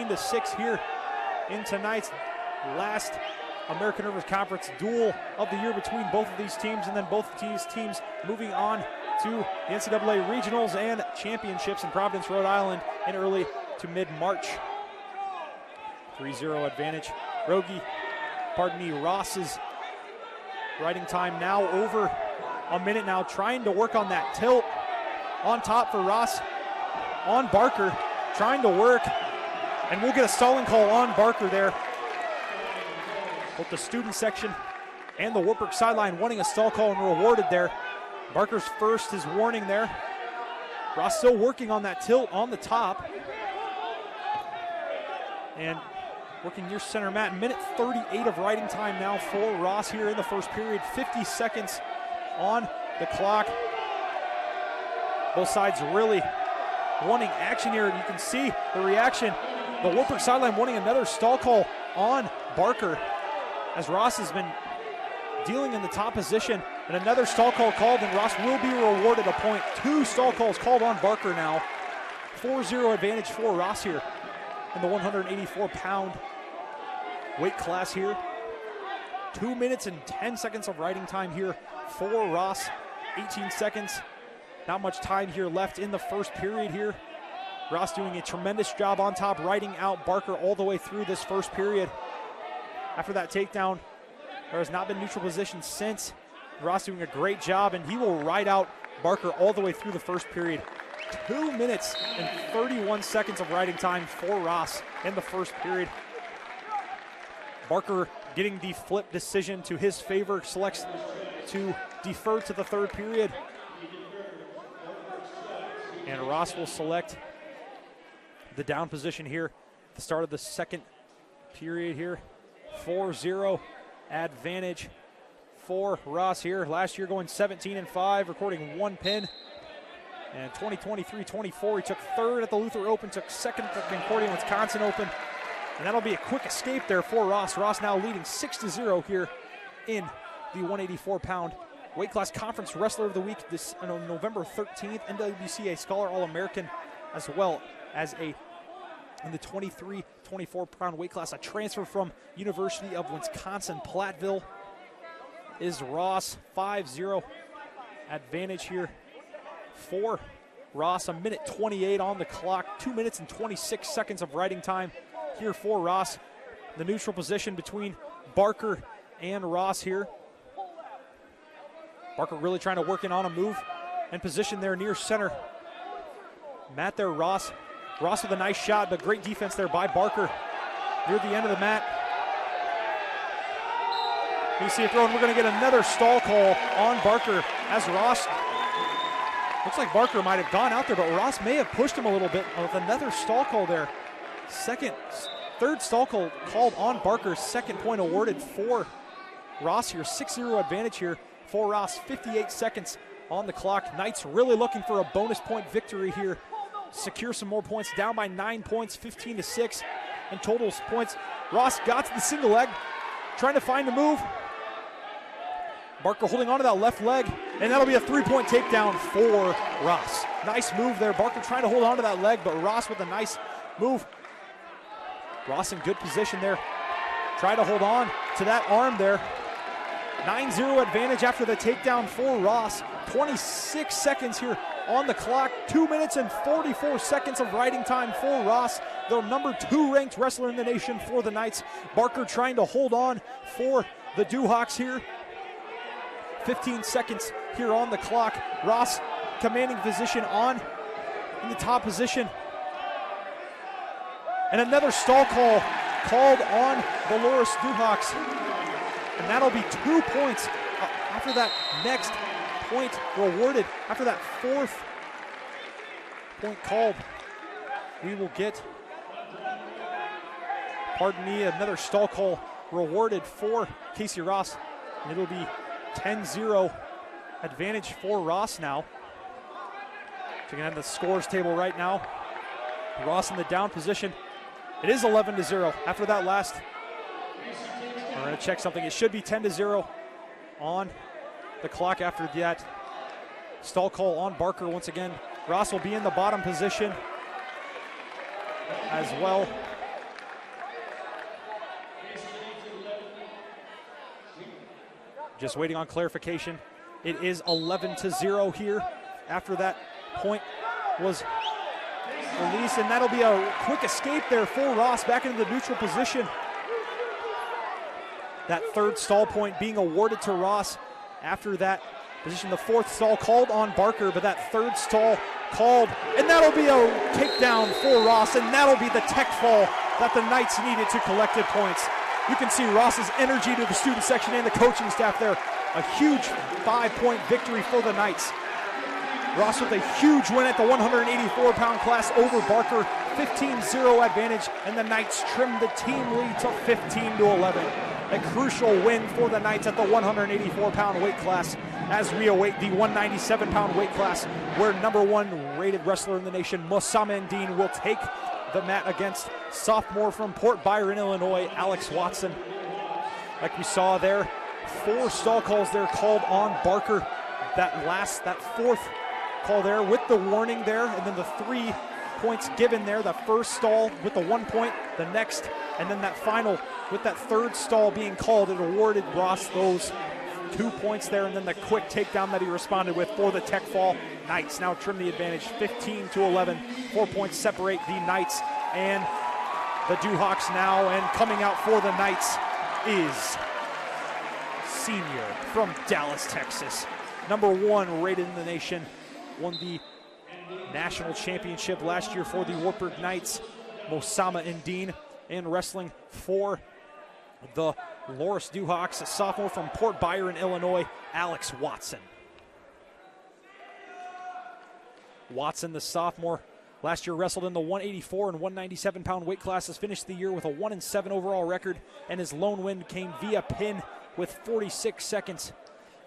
7-6 here in tonight's last American Rivers Conference duel of the year between both of these teams, and then both of these teams moving on to the NCAA Regionals and Championships in Providence, Rhode Island in early to mid-March. 3-0 advantage. Ross's riding time now over a minute now, trying to work on that tilt. On top for Ross, on Barker, trying to work, and we'll get a stalling call on Barker there. Both the student section and the Wartburg sideline wanting a stall call and rewarded there. Barker's first, his warning there. Ross still working on that tilt on the top. And working near center mat. Minute 38 of riding time now for Ross here in the first period. 50 seconds on the clock. Both sides really wanting action here. You can see the reaction. The Wartburg sideline wanting another stall call on Barker, as Ross has been dealing in the top position, and another stall call called, and Ross will be rewarded a point. 2 stall calls called on Barker now. 4-0 advantage for Ross here in the 184-pound weight class here. 2 minutes and 10 seconds of riding time here for Ross. 18 seconds. Not much time here left in the first period here. Ross doing a tremendous job on top, riding out Barker all the way through this first period. After that takedown, there has not been neutral position since. Ross doing a great job, and he will ride out Barker all the way through the first period. 2 minutes and 31 seconds of riding time for Ross in the first period. Barker getting the flip decision to his favor, selects to defer to the third period. And Ross will select the down position here at the start of the second period here. 4-0 advantage for Ross here. Last year going 17-5, recording 1 pin. And 2023-24, he took third at the Luther Open, took second at the Concordia Wisconsin Open. And that'll be a quick escape there for Ross. Ross now leading 6-0 here in the 184-pound weight class. Conference Wrestler of the Week this on November 13th, NWCA Scholar All-American, as well as in the 23-24 pound weight class, a transfer from University of Wisconsin-Platteville is Ross. 5-0 advantage here for Ross. A minute 28 on the clock, 2 minutes and 26 seconds of riding time here for Ross. The neutral position between Barker and Ross here. Barker really trying to work in on a move and position there near center. Mat there, Ross. Ross with a nice shot, but great defense there by Barker near the end of the mat. You see a throw, and we're going to get another stall call on Barker as Ross. Looks like Barker might have gone out there, but Ross may have pushed him a little bit with another stall call there. Third stall call called on Barker. Second point awarded for Ross here. 6-0 advantage here for Ross. 58 seconds on the clock. Knights really looking for a bonus point victory here. Secure some more points, down by 9 points, 15-6 in total points. Ross got to the single leg, trying to find a move. Barker holding onto that left leg, and that'll be a 3-point takedown for Ross. Nice move there. Barker trying to hold onto that leg, but Ross with a nice move. Ross in good position there. Try to hold on to that arm there. 9-0 advantage after the takedown for Ross. 26 seconds here on the clock. 2 minutes and 44 seconds of riding time for Ross, the number 2 ranked wrestler in the nation for the Knights. Barker trying to hold on for the Dewhawks here. 15 seconds here on the clock. Ross commanding position on in the top position. And another stall call called on the Loras Dewhawks. And that'll be 2 points after that next point rewarded. After that fourth point called, we will get, another stall call rewarded for Casey Ross. And it'll be 10-0 advantage for Ross now. Checking out the scores table right now. Ross in the down position. It is 11-0 after that last. We're going to check something. It should be 10-0 on the clock after that stall call on Barker once again. Ross will be in the bottom position as well. Just waiting on clarification. It is 11-0 here after that point was released, and that'll be a quick escape there for Ross back into the neutral position. That third stall point being awarded to Ross after that position. The fourth stall called on Barker, but that third stall called, and that'll be a takedown for Ross, and that'll be the tech fall that the Knights needed to collected points. You can see Ross's energy to the student section and the coaching staff there. A huge 5-point victory for the Knights. Ross with a huge win at the 184-pound class over Barker, 15-0 advantage, and the Knights trimmed the team lead to 15-11. A crucial win for the Knights at the 184-pound weight class as we await the 197-pound weight class, where #1 rated wrestler in the nation, Mosama Ndine, will take the mat against sophomore from Port Byron, Illinois, Alex Watson. Like we saw there, 4 stall calls there called on Barker. That fourth call there with the warning there, and then the 3 points given there. The first stall with the 1 point, the next, and then that final with that third stall being called. It awarded Ross those 2 points there, and then the quick takedown that he responded with for the tech fall. Knights now trim the advantage 15-11. 4 points separate the Knights and the Dewhawks now, and coming out for the Knights is senior from Dallas, Texas. #1 rated in the nation, won the national championship last year for the Wartburg Knights, Mosama Ndine, and wrestling for the Loras Dewhawks, a sophomore from Port Byron, Illinois, Alex Watson. Watson, the sophomore, last year wrestled in the 184 and 197-pound weight classes, finished the year with a 1-7 overall record, and his lone win came via pin with 46 seconds.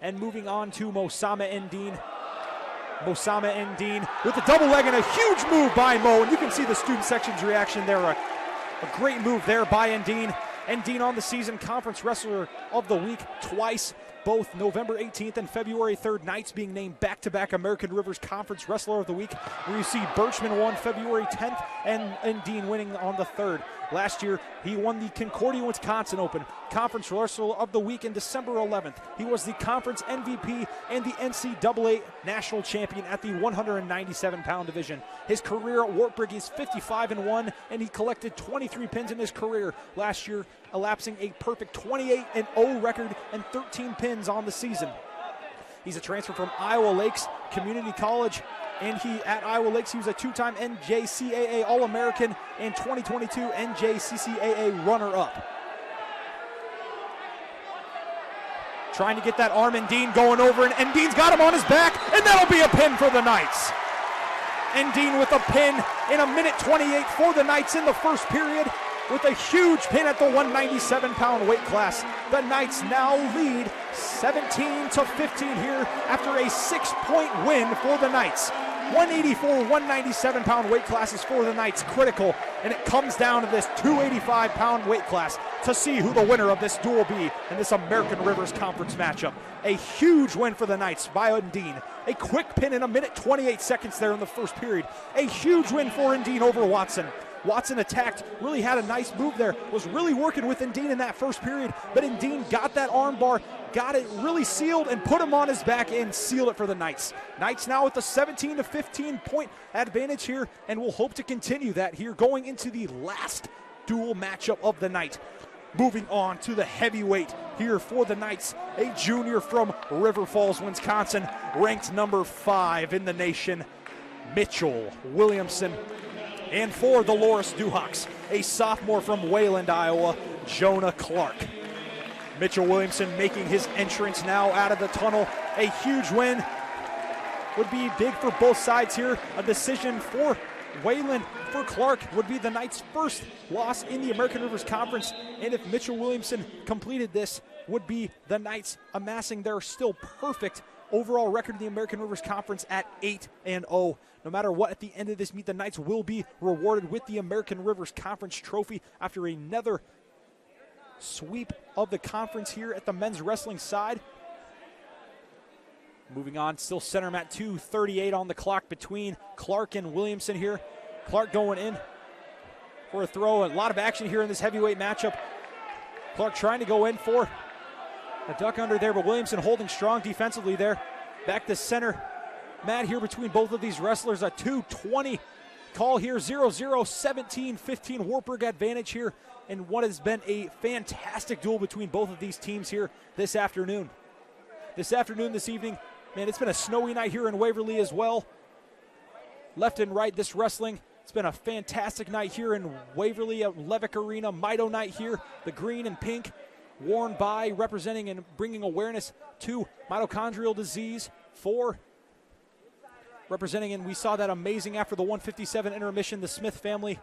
And moving on to Mosama Ndine. Mosama Ndine with a double leg and a huge move by Mo, and you can see the student section's reaction there. A great move there by Ndine. Ndine on the season Conference Wrestler of the Week twice, both November 18th and February 3rd. Knights being named back-to-back American Rivers Conference Wrestler of the Week, where you see Birchman won February 10th and Ndine winning on the 3rd. Last year, he won the Concordia, Wisconsin Open Conference Wrestler of the Week in December 11th. He was the conference MVP and the NCAA National Champion at the 197-pound division. His career at Wartburg is 55-1, and he collected 23 pins in his career last year, elapsing a perfect 28-0 record and 13 pins on the season. He's a transfer from Iowa Lakes Community College, and at Iowa Lakes, he was a 2-time NJCAA All-American and 2022 NJCCAA runner-up. Trying to get that arm, Ndine going over, and Ndine's got him on his back, and that'll be a pin for the Knights. Ndine with a pin in 1:28 for the Knights in the first period, with a huge pin at the 197-pound weight class. The Knights now lead 17-15 here after a 6-point win for the Knights. 184, 197-pound weight classes for the Knights, critical, and it comes down to this 285-pound weight class to see who the winner of this duel will be in this American Rivers Conference matchup. A huge win for the Knights by Ndine. A quick pin in 1:28 there in the first period. A huge win for Ndine over Watson. Watson attacked, really had a nice move there, was really working with Ndine in that first period, but Ndine got that arm bar, got it really sealed, and put him on his back and sealed it for the Knights. Knights now with a 17-15 point advantage here, and will hope to continue that here going into the last dual matchup of the night. Moving on to the heavyweight here for the Knights, a junior from River Falls, Wisconsin, ranked #5 in the nation, Mitchell Williamson. And for the Loras Dewhawks, a sophomore from Wayland, Iowa, Jonah Clark. Mitchell Williamson making his entrance now out of the tunnel. A huge win would be big for both sides here. A decision for Wayland for Clark would be the Knights' first loss in the American Rivers Conference. And if Mitchell Williamson completed this, would be the Knights amassing their still perfect overall record in the American Rivers Conference at 8-0. No matter what, at the end of this meet, the Knights will be rewarded with the American Rivers Conference trophy after another sweep of the conference here at the men's wrestling side. Moving on, still center mat, 2:38 on the clock between Clark and Williamson here. Clark going in for a throw. A lot of action here in this heavyweight matchup. Clark trying to go in for A duck under there, but Williamson holding strong defensively there. Back to center. Matt here between both of these wrestlers. A 2:20 call here. 0-0, 17-15 Wartburg advantage here in what has been a fantastic duel between both of these teams here this afternoon. This evening, man, it's been a snowy night here in Waverly as well. Left and right, this wrestling. It's been a fantastic night here in Waverly at Levick Arena. Mito night here. The green and pink worn by, representing and bringing awareness to mitochondrial disease. 4 representing, and we saw that amazing after the 157 intermission, the Smith family,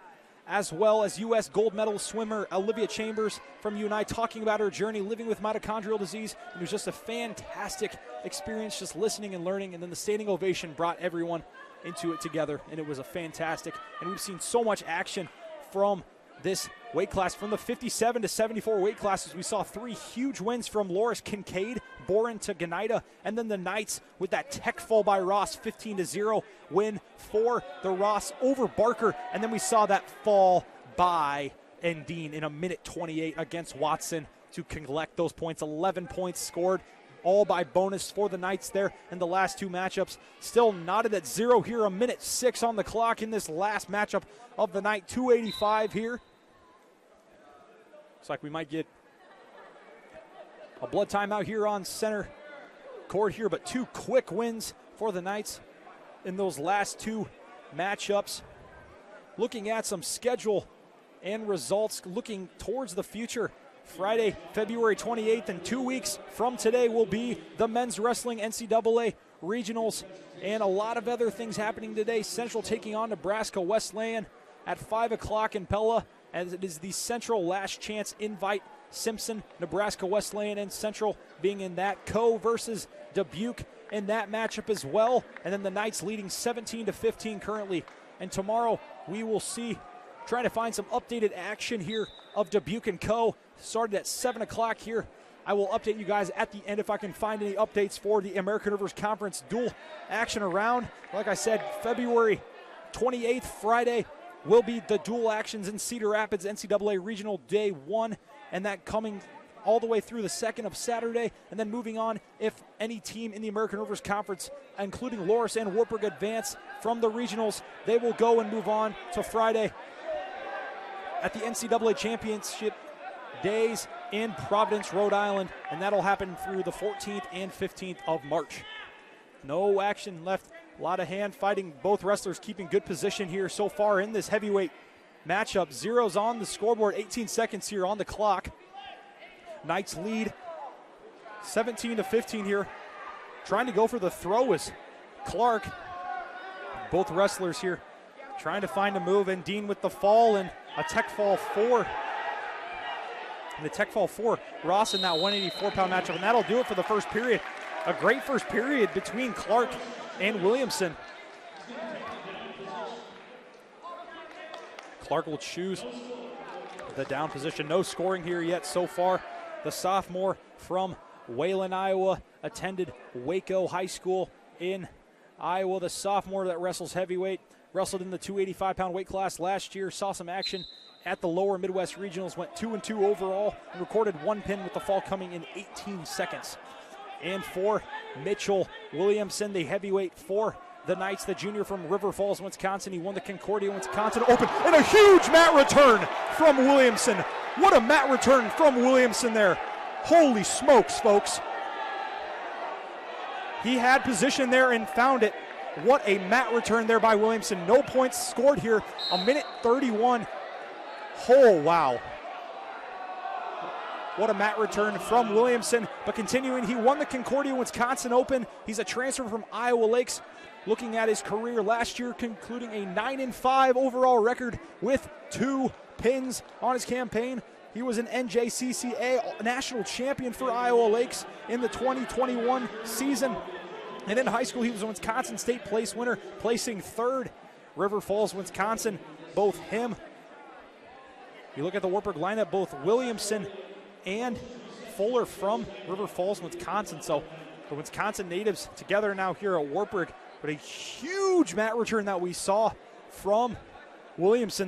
as well as U.S. gold medal swimmer Olivia Chambers from UNI, talking about her journey living with mitochondrial disease. It was just a fantastic experience, just listening and learning, and then the standing ovation brought everyone into it together, and it was a fantastic. And we've seen so much action from this weight class. From the 57 to 74 weight classes, we saw 3 huge wins from Loras, Kincaid, Boren to Gonida, and then the Knights with that tech fall by Ross, 15-0 win for the Ross over Barker. And then we saw that fall by Endine in a minute 28 against Watson to collect those points. 11 points scored, all by bonus for the Knights there in the last 2 matchups. Still knotted at 0 here, a minute 6 on the clock in this last matchup of the night. 2:85 here. Looks like we might get a blood timeout here on center court here, but 2 quick wins for the Knights in those last 2 matchups. Looking at some schedule and results, looking towards the future. Friday, February 28th, and 2 weeks from today will be the men's wrestling NCAA regionals, and a lot of other things happening today. Central taking on Nebraska Wesleyan at 5 o'clock in Pella, as it is the Central Last Chance Invite. Simpson, Nebraska Wesleyan, and Central being in that. Co versus Dubuque in that matchup as well. And then the Knights leading 17-15 currently. And tomorrow we will see, trying to find some updated action here of Dubuque and Co. Started at 7 o'clock here. I will update you guys at the end if I can find any updates for the American Rivers Conference dual action around. Like I said, February 28th, Friday, will be the dual actions in Cedar Rapids, NCAA Regional Day 1, and that coming all the way through the 2nd of Saturday, and then moving on if any team in the American Rivers Conference, including Loras and Wartburg, advance from the regionals, they will go and move on to Friday at the NCAA Championship Days in Providence, Rhode Island, and that'll happen through the 14th and 15th of March. No action left. A lot of hand fighting. Both wrestlers keeping good position here so far in this heavyweight matchup. 0's on the scoreboard, 18 seconds here on the clock. Knights lead 17-15 here. Trying to go for the throw is Clark. Both wrestlers here trying to find a move, and Dean with the fall and a tech fall 4. And the tech fall 4, Ross in that 184-pound matchup, and that'll do it for the first period. A great first period between Clark and Williamson. Clark will choose the down position. No scoring here yet so far. The sophomore from Wayland, Iowa, attended Waco High School in Iowa. The sophomore that wrestles heavyweight, wrestled in the 285-pound weight class last year, saw some action at the lower Midwest Regionals, went 2-2 overall, and recorded 1 pin with the fall coming in 18 seconds. And for Mitchell Williamson, the heavyweight for the Knights, the junior from River Falls, Wisconsin. He won the Concordia, Wisconsin Open, and a huge mat return from Williamson. What a mat return from Williamson there. Holy smokes, folks. He had position there and found it. What a mat return there by Williamson. No points scored here. A minute 31. Oh, wow. What a mat return from Williamson. But continuing, he won the Concordia, Wisconsin Open. He's a transfer from Iowa Lakes. Looking at his career last year, concluding a 9-5 overall record with 2 pins on his campaign. He was an NJCCA national champion for Iowa Lakes in the 2021 season. And in high school, he was a Wisconsin State place winner, placing 3rd. River Falls, Wisconsin, both him. You look at the Wartburg lineup, both Williamson and Fuller from River Falls, Wisconsin. So the Wisconsin natives together now here at Wartburg. But a huge mat return that we saw from Williamson there.